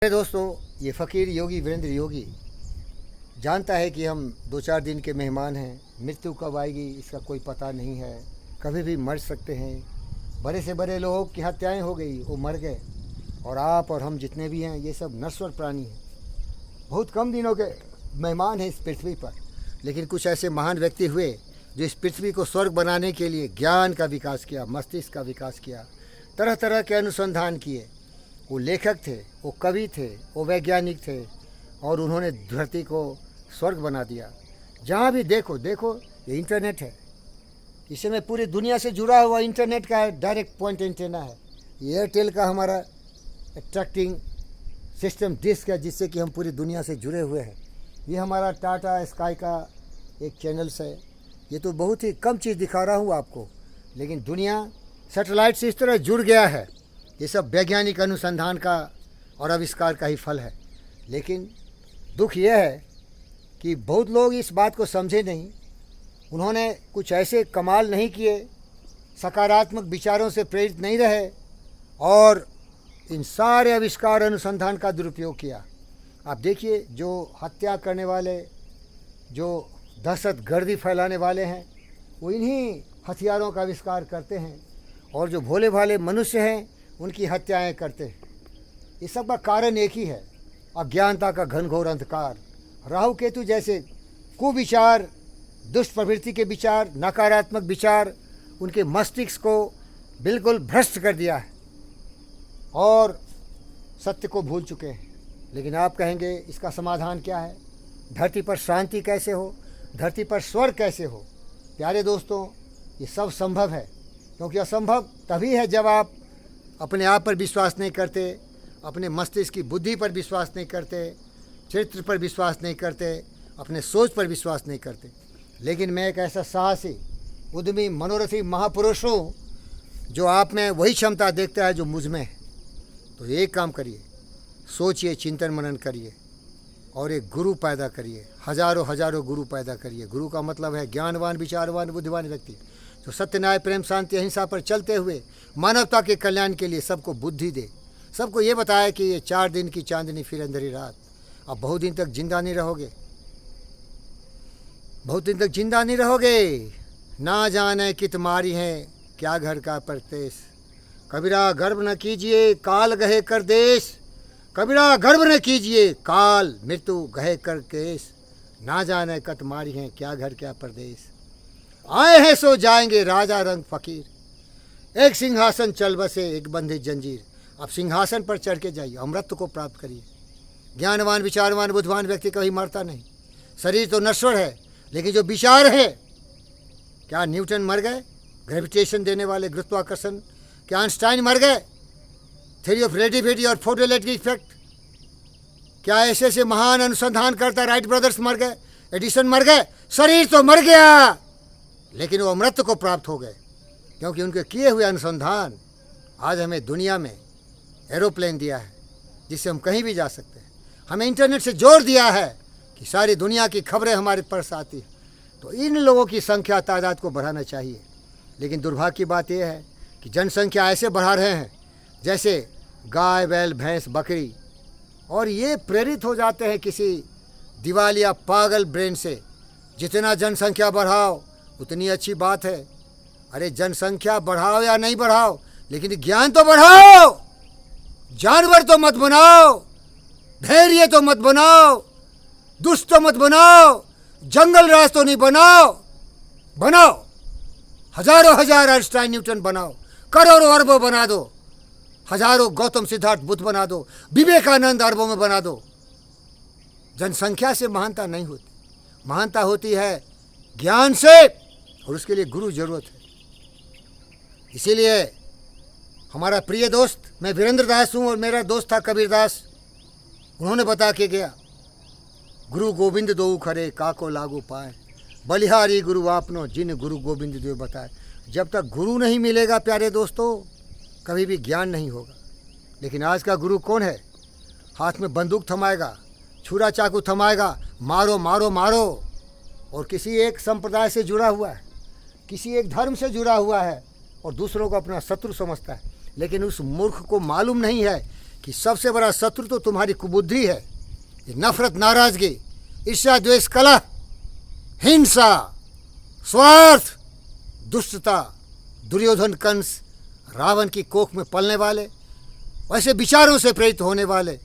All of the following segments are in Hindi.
दोस्तों, ये फ़कीर योगी वीरेंद्र योगी जानता है कि हम 2-4 दिन के मेहमान हैं। मृत्यु कब आएगी इसका कोई पता नहीं है, कभी भी मर सकते हैं। बड़े से बड़े लोगों की हत्याएं हो गई, वो मर गए, और आप और हम जितने भी हैं ये सब नश्वर प्राणी हैं। बहुत कम दिनों के मेहमान हैं इस पृथ्वी पर, लेकिन कुछ ऐसे महान व्यक्ति हुए जो इस पृथ्वी को स्वर्ग बनाने के लिए ज्ञान का विकास किया, मस्तिष्क का विकास किया, तरह तरह के अनुसंधान किए। वो लेखक थे, वो कवि थे, वो वैज्ञानिक थे, और उन्होंने धरती को स्वर्ग बना दिया। जहाँ भी देखो ये इंटरनेट है, इसमें पूरी दुनिया से जुड़ा हुआ इंटरनेट का डायरेक्ट पॉइंट एंटेना है। एयरटेल का हमारा अट्रैक्टिंग सिस्टम डिस्क है, जिससे कि हम पूरी दुनिया से जुड़े हुए हैं। ये हमारा टाटा स्काई का एक चैनल्स है। ये तो बहुत ही कम चीज़ दिखा रहा हूँ आपको, लेकिन दुनिया सैटेलाइट से इस तरह जुड़ गया है। ये सब वैज्ञानिक अनुसंधान का और आविष्कार का ही फल है। लेकिन दुख यह है कि बहुत लोग इस बात को समझे नहीं। उन्होंने कुछ ऐसे कमाल नहीं किए, सकारात्मक विचारों से प्रेरित नहीं रहे, और इन सारे आविष्कार अनुसंधान का दुरुपयोग किया। आप देखिए, जो हत्या करने वाले, जो दहशतगर्दी फैलाने वाले हैं, वो इन्हीं हथियारों का आविष्कार करते हैं, और जो भोले भाले मनुष्य हैं उनकी हत्याएं करते हैं। इस सब का कारण एक ही है, अज्ञानता का घनघोर अंधकार। राहु केतु जैसे कुविचार, दुष्ट प्रवृत्ति के विचार, नकारात्मक विचार उनके मस्तिष्क को बिल्कुल भ्रष्ट कर दिया है और सत्य को भूल चुके हैं। लेकिन आप कहेंगे इसका समाधान क्या है? धरती पर शांति कैसे हो, धरती पर स्वर्ग कैसे हो? प्यारे दोस्तों, ये सब संभव है, क्योंकि असंभव तभी है जब आप अपने आप पर विश्वास नहीं करते, अपने मस्तिष्क की बुद्धि पर विश्वास नहीं करते, चरित्र पर विश्वास नहीं करते, अपने सोच पर विश्वास नहीं करते। लेकिन मैं एक ऐसा साहसी, उद्यमी, मनोरथी महापुरुष हूँ जो आप में वही क्षमता देखता है जो मुझ में है। तो एक काम करिए, सोचिए, चिंतन मनन करिए, और एक गुरु पैदा करिए। हजारों गुरु पैदा करिए। गुरु का मतलब है ज्ञानवान, विचारवान, बुद्धिमान व्यक्ति, जो सत्य, न्याय, प्रेम, शांति, अहिंसा पर चलते हुए मानवता के कल्याण के लिए सबको बुद्धि दे। सबको ये बताया कि ये 4 दिन की चांदनी फिर अंधेरी रात, अब बहुत दिन तक जिंदा नहीं रहोगे, बहुत दिन तक जिंदा नहीं रहोगे। ना जाने कित मारी है क्या घर का परदेश, कबीरा गर्व न कीजिए काल गहे कर देश, कबीरा गर्व न कीजिए काल मृत्यु गहे कर केस, ना जाने कत मारी है क्या घर क्या परदेश। आए हैं सो जाएंगे राजा रंग फकीर, एक सिंहासन चल बसे एक बंधी जंजीर। अब सिंहासन पर चढ़ के जाइए, अमृत को प्राप्त करिए। ज्ञानवान, विचारवान, बुद्धिमान व्यक्ति कभी मरता नहीं। शरीर तो नश्वर है, लेकिन जो विचार है, क्या न्यूटन मर गए? ग्रेविटेशन देने वाले गुरुत्वाकर्षण, क्या आइंस्टाइन मर गए? थ्योरी ऑफ रिलेटिविटी और फोटोइलेक्ट्रिक इफेक्ट, क्या ऐसे ऐसे महान अनुसंधान करता राइट ब्रदर्स मर गए, एडिसन मर गए? शरीर तो मर गया, लेकिन वो अमृत को प्राप्त हो गए, क्योंकि उनके किए हुए अनुसंधान आज हमें दुनिया में एरोप्लेन दिया है, जिससे हम कहीं भी जा सकते हैं। हमें इंटरनेट से जोड़ दिया है कि सारी दुनिया की खबरें हमारे पास आती हैं। तो इन लोगों की संख्या, तादाद को बढ़ाना चाहिए। लेकिन दुर्भाग्य की बात यह है कि जनसंख्या ऐसे बढ़ा रहे हैं जैसे गाय, बैल, भैंस, बकरी, और ये प्रेरित हो जाते हैं किसी दिवालिया पागल ब्रेन से। जितना जनसंख्या बढ़ाओ उतनी अच्छी बात है। अरे जनसंख्या बढ़ाओ या नहीं बढ़ाओ, लेकिन ज्ञान तो बढ़ाओ। जानवर तो मत बनाओ, धैर्य तो मत बनाओ, दुष्ट तो मत बनाओ, जंगल राज तो नहीं बनाओ। हजारों हजार आइंस्टाइन, न्यूटन बनाओ, करोड़ों अरबों बना दो, हजारों गौतम, सिद्धार्थ, बुद्ध बना दो, विवेकानंद अरबों में बना दो। जनसंख्या से महानता नहीं होती, महानता होती है ज्ञान से, और उसके लिए गुरु जरूरत है। इसीलिए हमारा प्रिय दोस्त, मैं वीरेंद्र दास हूँ, और मेरा दोस्त था कबीर दास। उन्होंने बता के गया, गुरु गोविंद दो खरे काको लागू पाए, बलिहारी गुरु आपनो जिन गुरु गोविंद देव बताए। जब तक गुरु नहीं मिलेगा प्यारे दोस्तों, कभी भी ज्ञान नहीं होगा। लेकिन आज का गुरु कौन है? हाथ में बंदूक थमाएगा, छुरा चाकू थमाएगा, मारो मारो मारो, और किसी एक संप्रदाय से जुड़ा हुआ है, किसी एक धर्म से जुड़ा हुआ है, और दूसरों को अपना शत्रु समझता है। लेकिन उस मूर्ख को मालूम नहीं है कि सबसे बड़ा शत्रु तो तुम्हारी कुबुद्धि है। ये नफरत, नाराजगी, ईर्ष्या, द्वेष, कलह, हिंसा, स्वार्थ, दुष्टता, दुर्योधन, कंस, रावण की कोख में पलने वाले, वैसे विचारों से प्रेरित होने वाले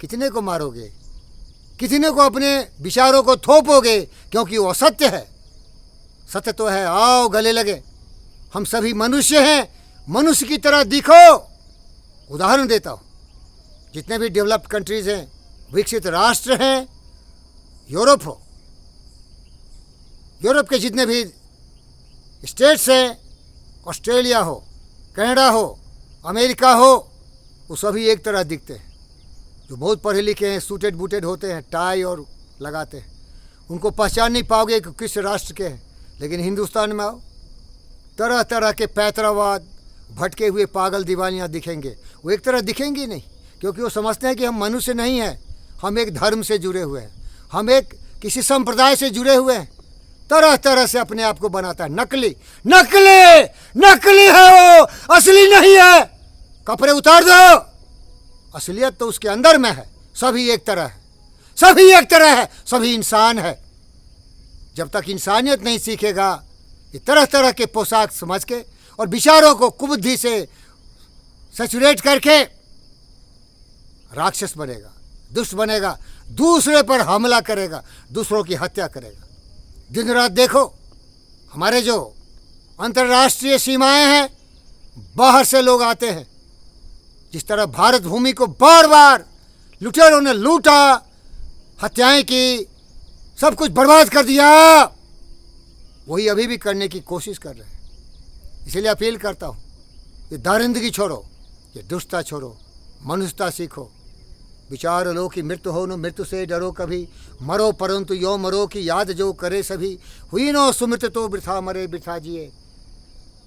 कितने को मारोगे, कितने को अपने विचारों को थोपोगे, क्योंकि वो असत्य है। सत्य तो है, आओ गले लगे, हम सभी मनुष्य हैं, मनुष्य की तरह दिखो। उदाहरण देता हूँ, जितने भी डेवलप्ड कंट्रीज हैं, विकसित राष्ट्र हैं, यूरोप हो, यूरोप के जितने भी स्टेट्स हैं, ऑस्ट्रेलिया हो, कनाडा हो, अमेरिका हो, वो सभी एक तरह दिखते हैं। जो बहुत पढ़े लिखे हैं, सूटेड बूटेड होते हैं, टाई और लगाते हैं, उनको पहचान नहीं पाओगे कि किस राष्ट्र के हैं। लेकिन हिंदुस्तान में आओ, तरह तरह के पैतरावाद, भटके हुए पागल दीवानियाँ दिखेंगे। वो एक तरह दिखेंगी नहीं, क्योंकि वो समझते हैं कि हम मनुष्य नहीं हैं, हम एक धर्म से जुड़े हुए हैं, हम एक किसी संप्रदाय से जुड़े हुए हैं। तरह तरह से अपने आप को बनाता है। नकली नकली नकली है वो, असली नहीं है। कपड़े उतार दो, असलियत तो उसके अंदर में है। सभी एक तरह है, सभी एक तरह है, सभी इंसान है। जब तक इंसानियत नहीं सीखेगा, ये तरह तरह के पोशाक समझ के और विचारों को कुबुद्धि से सैचुरेट करके राक्षस बनेगा, दुष्ट बनेगा, दूसरे पर हमला करेगा, दूसरों की हत्या करेगा। दिन रात देखो, हमारे जो अंतर्राष्ट्रीय सीमाएं हैं, बाहर से लोग आते हैं। जिस तरह भारत भूमि को बार बार लुटेरों ने लूटा, हत्याएं की, सब कुछ बर्बाद कर दिया, वही अभी भी करने की कोशिश कर रहे हैं। इसीलिए अपील करता हूँ, ये दारिंदगी छोड़ो, ये दुष्टता छोड़ो, मनुष्यता सीखो। विचार लो कि मृत्यु हो न मृत्यु से डरो कभी, मरो परंतु यो मरो की याद जो करे सभी, हुई नो सुमृत तो वृथा मरे वृथा जिए,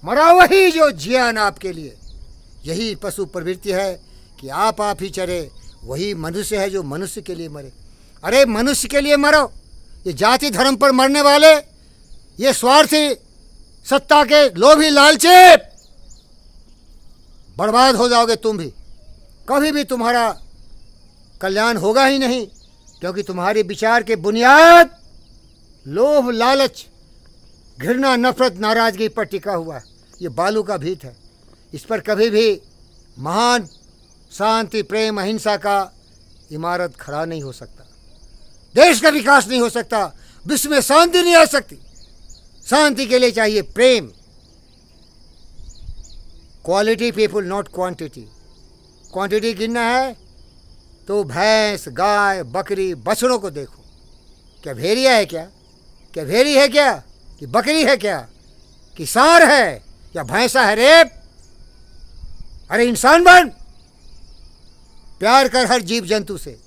मरा वही जो जिया न आपके लिए। यही पशु प्रवृत्ति है कि आप ही चरे, वही मनुष्य है जो मनुष्य के लिए मरे। अरे मनुष्य के लिए मरो, ये जाति धर्म पर मरने वाले, ये स्वार्थी, सत्ता के लोभी लालची, बर्बाद हो जाओगे तुम भी। कभी भी तुम्हारा कल्याण होगा ही नहीं, क्योंकि तुम्हारे विचार के बुनियाद लोभ, लालच, घृणा, नफरत, नाराजगी पर टिका हुआ है। ये बालू का भीत है। इस पर कभी भी महान शांति, प्रेम, अहिंसा का इमारत खड़ा नहीं हो सकता। देश का विकास नहीं हो सकता, विश्व में शांति नहीं आ सकती। शांति के लिए चाहिए प्रेम। Quality people, not quantity. Quantity गिनना है तो भैंस, गाय, बकरी, बछड़ों को देखो। क्या भेड़िया है क्या? क्या भेड़ी है क्या? कि बकरी है क्या? कि सांड है या भैंसा है? रे अरे इंसान बन, प्यार कर हर जीव जंतु से।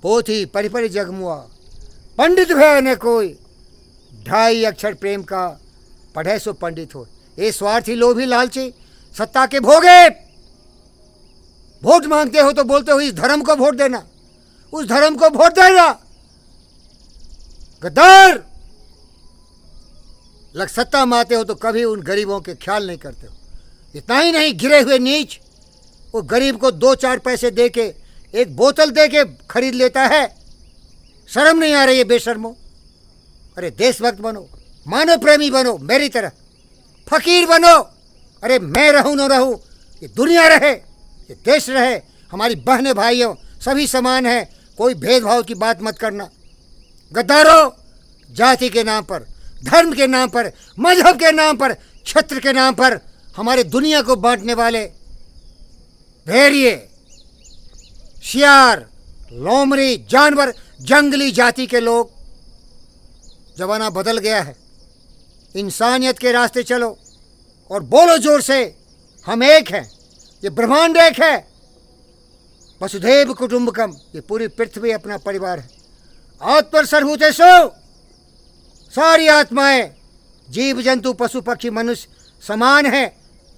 पोथी पढ़ी पढ़ी जगमुआ, पंडित भय न कोई, 2.5 अक्षर प्रेम का पढ़े सो पंडित हो। ये स्वार्थी, लोभी, लालची, सत्ता के भोगे, वोट मांगते हो तो बोलते हो इस धर्म को वोट देना, उस धर्म को वोट देना। गद्दार, लग सत्ता में आते हो तो कभी उन गरीबों के ख्याल नहीं करते हो। इतना ही नहीं, गिरे हुए नीच, वो गरीब को 2-4 पैसे दे के, एक बोतल दे के खरीद लेता है। शर्म नहीं आ रही है बेशर्मो? अरे देशभक्त बनो, मानव प्रेमी बनो, मेरी तरह फकीर बनो। अरे मैं रहूं न रहूं, ये दुनिया रहे, ये देश रहे, हमारी बहनें भाइयों सभी समान हैं, कोई भेदभाव की बात मत करना। गद्दारों, जाति के नाम पर, धर्म के नाम पर, मजहब के नाम पर, क्षेत्र के नाम पर हमारे दुनिया को बांटने वाले भेड़िए, शियार, लोमड़ी, जानवर, जंगली जाति के लोग। जमाना बदल गया है, इंसानियत के रास्ते चलो और बोलो जोर से, हम एक हैं, ये ब्रह्मांड एक है। वसुधैव कुटुंबकम, ये पूरी पृथ्वी अपना परिवार है। आत्मर सर्वभूतेषु, सारी आत्माएं, जीव जंतु, पशु पक्षी, मनुष्य समान है।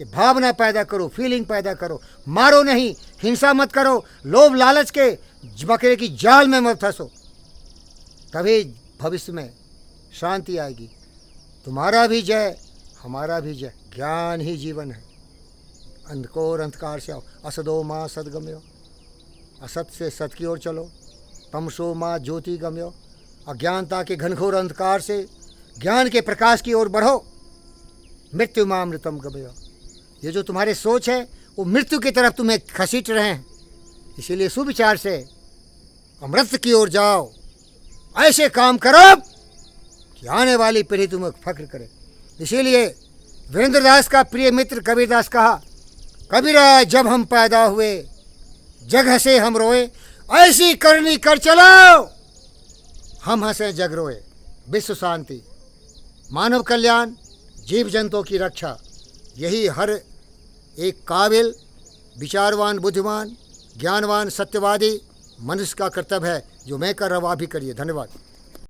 ये भावना पैदा करो, फीलिंग पैदा करो। मारो नहीं, हिंसा मत करो, लोभ लालच के बकरे की जाल में मत फंसो, तभी भविष्य में शांति आएगी। तुम्हारा भी जय, हमारा भी जय। ज्ञान ही जीवन है। अंधकोर अंधकार से आओ। असदो माँ सदगम्यो, असत से सत की ओर चलो। तमसो माँ ज्योति गम्यो, अज्ञानता के घनघोर अंधकार से ज्ञान के प्रकाश की ओर बढ़ो। मृत्यु माँ अमृतम गम्यो, ये जो तुम्हारे सोच है वो मृत्यु की तरफ तुम्हें खसीट रहे हैं, इसीलिए सुविचार से अमृत की ओर जाओ। ऐसे काम करो कि आने वाली पीढ़ी तुम्हें फख्र करे। इसीलिए वीरेंद्र दास का प्रिय मित्र कबीरदास कहा, कबीरा जब हम पैदा हुए जग हंसे हम रोए, ऐसी करनी कर चलो हम हंसे जग रोए। विश्व शांति, मानव कल्याण, जीव जंतुओं की रक्षा, यही हर एक काबिल, विचारवान, बुद्धिमान, ज्ञानवान, सत्यवादी मनुष्य का कर्तव्य है। जो मैं कर रहा हूँ आप भी करिए। धन्यवाद।